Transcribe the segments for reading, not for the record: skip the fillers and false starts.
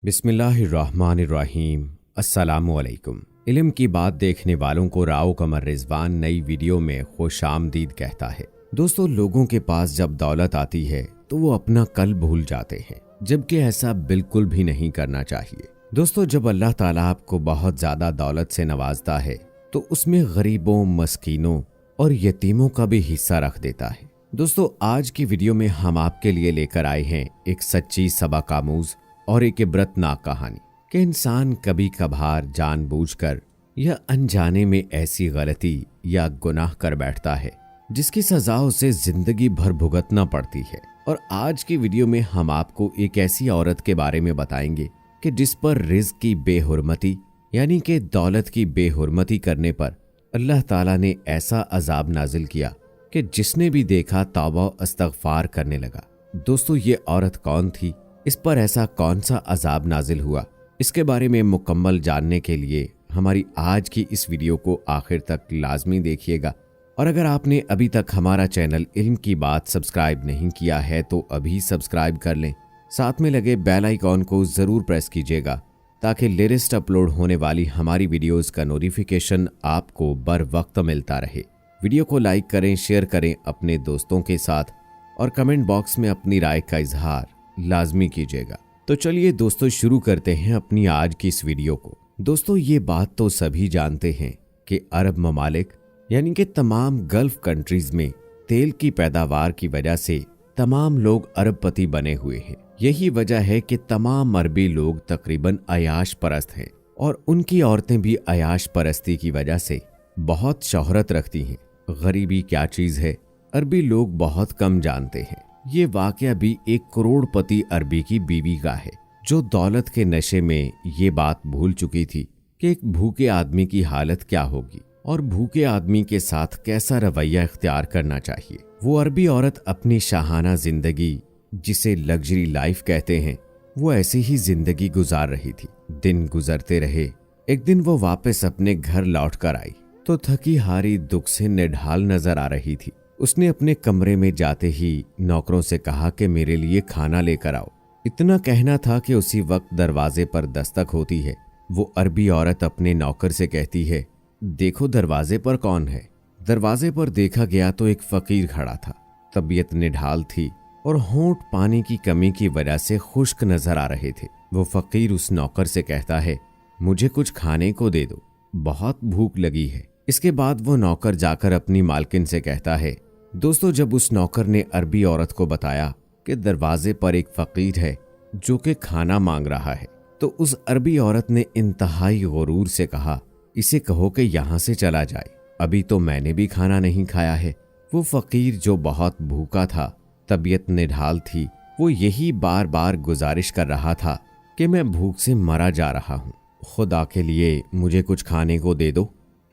बिस्मिल्लाहिर्रहमानिर्रहीम। अस्सलामुअलैकुम। इल्म की बात देखने वालों को राव कमर रिजवान नई वीडियो में खुशामदीद कहता है। दोस्तों, लोगों के पास जब दौलत आती है तो वो अपना कल भूल जाते हैं, जबकि ऐसा बिल्कुल भी नहीं करना चाहिए। दोस्तों, जब अल्लाह ताला आपको बहुत ज्यादा दौलत से नवाजता है तो उसमें गरीबों, मस्कीनों और यतीमों का भी हिस्सा रख देता है। दोस्तों, आज की वीडियो में हम आपके लिए लेकर आए हैं एक सच्ची सबक आमूज और एक इबरतनाक कहानी कि इंसान कभी कभार जानबूझकर या अनजाने में ऐसी गलती या गुनाह कर बैठता है जिसकी सजा उसे जिंदगी भर भुगतना पड़ती है। और आज की वीडियो में हम आपको एक ऐसी औरत के बारे में बताएंगे कि जिस पर रिज़्क की बेहुरमती यानी कि दौलत की बेहुरमती करने पर अल्लाह ताला ने ऐसा अजाब नाजिल किया कि जिसने भी देखा तौबा इस्तगफार करने लगा। दोस्तों, ये औरत कौन थी, इस पर ऐसा कौन सा अजाब नाजिल हुआ, इसके बारे में मुकम्मल जानने के लिए हमारी आज की इस वीडियो को आखिर तक लाजमी देखिएगा। और अगर आपने अभी तक हमारा चैनल इल्म की बात सब्सक्राइब नहीं किया है तो अभी सब्सक्राइब कर लें। साथ में लगे बेल आइकॉन को ज़रूर प्रेस कीजिएगा ताकि लेटेस्ट अपलोड होने वाली हमारी वीडियोज़ का नोटिफिकेशन आपको बर वक्त मिलता रहे। वीडियो को लाइक करें, शेयर करें अपने दोस्तों के साथ और कमेंट बॉक्स में अपनी राय का इजहार लाजमी कीजिएगा। तो चलिए दोस्तों, शुरू करते हैं अपनी आज की इस वीडियो को। दोस्तों, ये बात तो सभी जानते हैं कि अरब ममालिक यानी कि तमाम गल्फ कंट्रीज में तेल की पैदावार की वजह से तमाम लोग अरबपति बने हुए हैं। यही वजह है कि तमाम अरबी लोग तकरीबन अयाश परस्त हैं और उनकी औरतें भी अयाश परस्ती की वजह से बहुत शोहरत रखती हैं। गरीबी क्या चीज़ है, अरबी लोग बहुत कम जानते हैं। ये वाकया भी एक करोड़पति अरबी की बीवी का है जो दौलत के नशे में ये बात भूल चुकी थी कि एक भूखे आदमी की हालत क्या होगी और भूखे आदमी के साथ कैसा रवैया इख्तियार करना चाहिए। वो अरबी औरत अपनी शाहाना जिंदगी, जिसे लग्जरी लाइफ कहते हैं, वो ऐसी ही जिंदगी गुजार रही थी। दिन गुजरते रहे। एक दिन वो वापस अपने घर लौट कर आई तो थकी हारी, दुख से निढाल नजर आ रही थी। उसने अपने कमरे में जाते ही नौकरों से कहा कि मेरे लिए खाना लेकर आओ। इतना कहना था कि उसी वक्त दरवाजे पर दस्तक होती है। वो अरबी औरत अपने नौकर से कहती है, देखो दरवाजे पर कौन है। दरवाजे पर देखा गया तो एक फकीर खड़ा था। तबीयत निढाल थी और होंठ पानी की कमी की वजह से खुश्क नजर आ रहे थे। वो फकीर उस नौकर से कहता है, मुझे कुछ खाने को दे दो, बहुत भूख लगी है। इसके बाद वो नौकर जाकर अपनी मालकिन से कहता है। दोस्तों, जब उस नौकर ने अरबी औरत को बताया कि दरवाजे पर एक फकीर है जो कि खाना मांग रहा है, तो उस अरबी औरत ने इंतहाई गुरूर से कहा, इसे कहो कि यहाँ से चला जाए, अभी तो मैंने भी खाना नहीं खाया है। वो फकीर जो बहुत भूखा था, तबीयत निढाल थी, वो यही बार बार गुजारिश कर रहा था कि मैं भूख से मरा जा रहा हूँ, खुदा के लिए मुझे कुछ खाने को दे दो।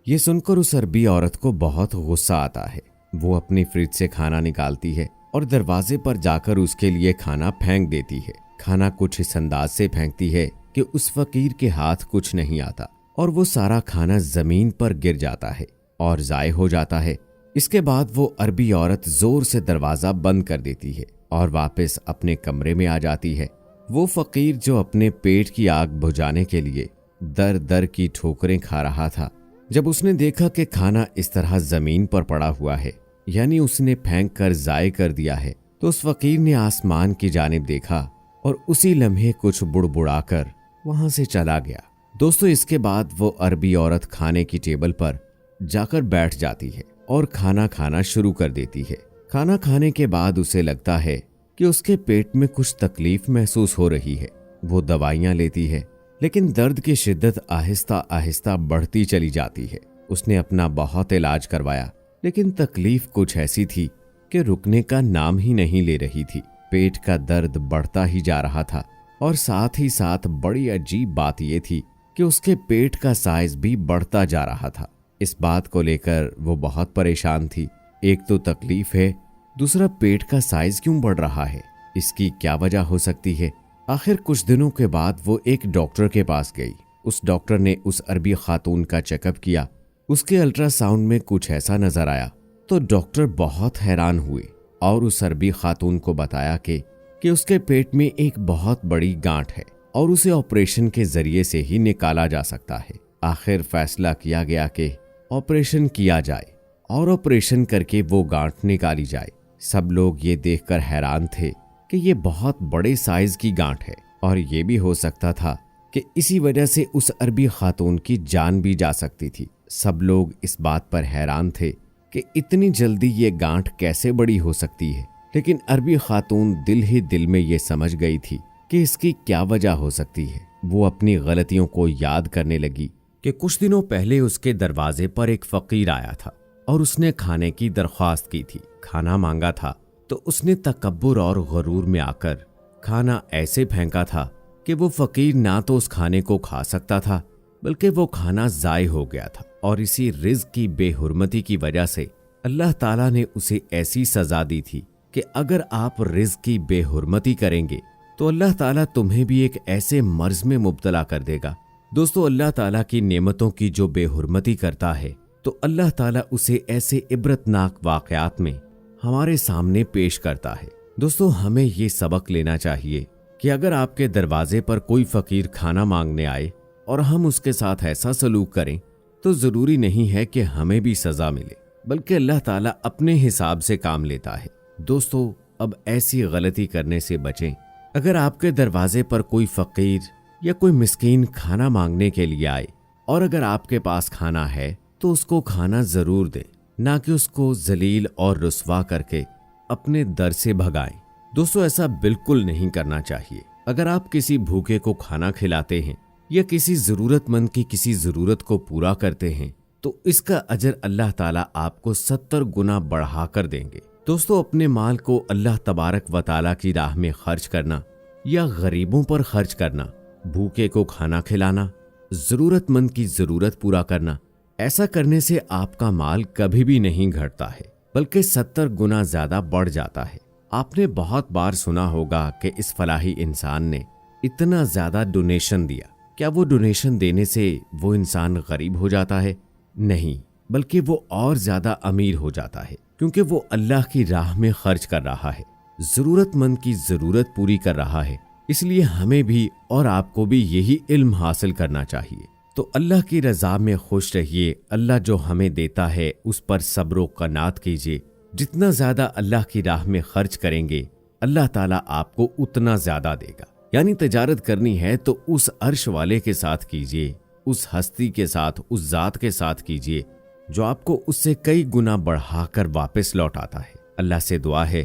ये सुनकर उस अरबी औरत को बहुत गुस्सा आता है। वो अपनी फ्रिज से खाना निकालती है और दरवाजे पर जाकर उसके लिए खाना फेंक देती है। खाना कुछ इस अंदाज से फेंकती है कि उस फकीर के हाथ कुछ नहीं आता और वो सारा खाना जमीन पर गिर जाता है और जाय हो जाता है। इसके बाद वो अरबी औरत जोर से दरवाजा बंद कर देती है और वापस अपने कमरे में आ जाती है। वो फकीर जो अपने पेट की आग बुझाने के लिए दर दर की ठोकरें खा रहा था, जब उसने देखा कि खाना इस तरह जमीन पर पड़ा हुआ है, यानी उसने फेंक कर जाय कर दिया है, तो उस फकीर ने आसमान की जानिब देखा और उसी लम्हे कुछ बुड़बुड़ाकर वहां से चला गया। दोस्तों, इसके बाद वो अरबी औरत खाने की टेबल पर जाकर बैठ जाती है और खाना खाना शुरू कर देती है। खाना खाने के बाद उसे लगता है कि उसके पेट में कुछ तकलीफ महसूस हो रही है। वो दवाइयां लेती है, लेकिन दर्द की शिद्दत आहिस्ता आहिस्ता बढ़ती चली जाती है। उसने अपना बहुत इलाज करवाया, लेकिन तकलीफ कुछ ऐसी थी कि रुकने का नाम ही नहीं ले रही थी। पेट का दर्द बढ़ता ही जा रहा था और साथ ही साथ बड़ी अजीब बात यह थी कि उसके पेट का साइज भी बढ़ता जा रहा था। इस बात को लेकर वो बहुत परेशान थी। एक तो तकलीफ है, दूसरा पेट का साइज क्यों बढ़ रहा है, इसकी क्या वजह हो सकती है। आखिर कुछ दिनों के बाद वो एक डॉक्टर के पास गई। उस डॉक्टर ने उस अरबी खातून का चेकअप किया। उसके अल्ट्रासाउंड में कुछ ऐसा नजर आया तो डॉक्टर बहुत हैरान हुए और उस अरबी खातून को बताया कि उसके पेट में एक बहुत बड़ी गांठ है और उसे ऑपरेशन के जरिए से ही निकाला जा सकता है। आखिर फैसला किया गया कि ऑपरेशन किया जाए और ऑपरेशन करके वो गांठ निकाली जाए। सब लोग ये देखकर हैरान थे कि ये बहुत बड़े साइज की गांठ है और ये भी हो सकता था कि इसी वजह से उस अरबी खातून की जान भी जा सकती थी। सब लोग इस बात पर हैरान थे कि इतनी जल्दी ये गांठ कैसे बड़ी हो सकती है, लेकिन अरबी खातून दिल ही दिल में ये समझ गई थी कि इसकी क्या वजह हो सकती है। वो अपनी गलतियों को याद करने लगी कि कुछ दिनों पहले उसके दरवाजे पर एक फकीर आया था और उसने खाने की दरख्वास्त की थी, खाना मांगा था। तो उसने तकब्बुर और गरूर में आकर खाना ऐसे फेंका था कि वो फकीर ना तो उस खाने को खा सकता था, बल्कि वो खाना ज़ाय हो गया था। और इसी रिज़्क़ की बेहुरमती की वजह से अल्लाह ताला ने उसे ऐसी सज़ा दी थी कि अगर आप रिज़्क़ की बेहुरमती करेंगे तो अल्लाह ताला तुम्हें भी एक ऐसे मर्ज में मुब्तला कर देगा। दोस्तों, अल्लाह ताला की नेमतों की जो बेहुरमती करता है तो अल्लाह ताला उसे ऐसे इबरतनाक वाक़यात में हमारे सामने पेश करता है। दोस्तों, हमें ये सबक लेना चाहिए कि अगर आपके दरवाजे पर कोई फकीर खाना मांगने आए और हम उसके साथ ऐसा सलूक करें तो ज़रूरी नहीं है कि हमें भी सज़ा मिले, बल्कि अल्लाह ताला अपने हिसाब से काम लेता है। दोस्तों, अब ऐसी गलती करने से बचें। अगर आपके दरवाजे पर कोई फकीर या कोई मिस्कीन खाना मांगने के लिए आए और अगर आपके पास खाना है तो उसको खाना ज़रूर दें, ना कि उसको जलील और रुस्वा करके अपने दर से भगाएं। दोस्तों, ऐसा बिल्कुल नहीं करना चाहिए। अगर आप किसी भूखे को खाना खिलाते हैं या किसी ज़रूरतमंद की किसी ज़रूरत को पूरा करते हैं तो इसका अजर अल्लाह ताला आपको 70 गुना बढ़ा कर देंगे। दोस्तों, अपने माल को अल्लाह तबारक व ताला की राह में खर्च करना या गरीबों पर खर्च करना, भूखे को खाना खिलाना, ज़रूरतमंद की ज़रूरत पूरा करना, ऐसा करने से आपका माल कभी भी नहीं घटता है, बल्कि 70 गुना ज़्यादा बढ़ जाता है। आपने बहुत बार सुना होगा कि इस फलाही इंसान ने इतना ज़्यादा डोनेशन दिया। क्या वो डोनेशन देने से वो इंसान गरीब हो जाता है? नहीं, बल्कि वो और ज़्यादा अमीर हो जाता है, क्योंकि वो अल्लाह की राह में खर्च कर रहा है, ज़रूरतमंद की ज़रूरत पूरी कर रहा है। इसलिए हमें भी और आपको भी यही इल्म हासिल करना चाहिए। तो अल्लाह की रज़ा में खुश रहिए। अल्लाह जो हमें देता है उस पर सब्र व क़नात कीजिए। जितना ज़्यादा अल्लाह की राह में खर्च करेंगे अल्लाह ताला आपको उतना ज़्यादा देगा। यानी तजारत करनी है तो उस अर्श वाले के साथ कीजिए, उस हस्ती के साथ, उस ज़ात के साथ कीजिए जो आपको उससे कई गुना बढ़ाकर वापस लौटाता है। अल्लाह से दुआ है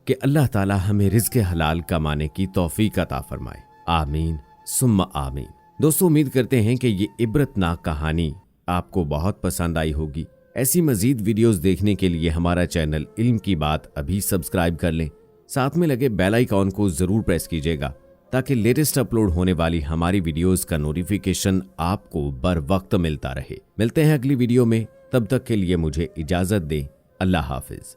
कि अल्लाह ताला हमें रिज़्क़ हलाल कमाने की तौफीक अता फरमाए। आमीन सुम्मा आमीन। दोस्तों, उम्मीद करते हैं कि ये इबरतनाक कहानी आपको बहुत पसंद आई होगी। ऐसी मजीद वीडियोस देखने के लिए हमारा चैनल इल्म की बात अभी सब्सक्राइब कर लें। साथ में लगे बेल आइकॉन को ज़रूर प्रेस कीजिएगा ताकि लेटेस्ट अपलोड होने वाली हमारी वीडियोस का नोटिफिकेशन आपको बर वक्त मिलता रहे। मिलते हैं अगली वीडियो में, तब तक के लिए मुझे इजाज़त दें। अल्लाह हाफिज।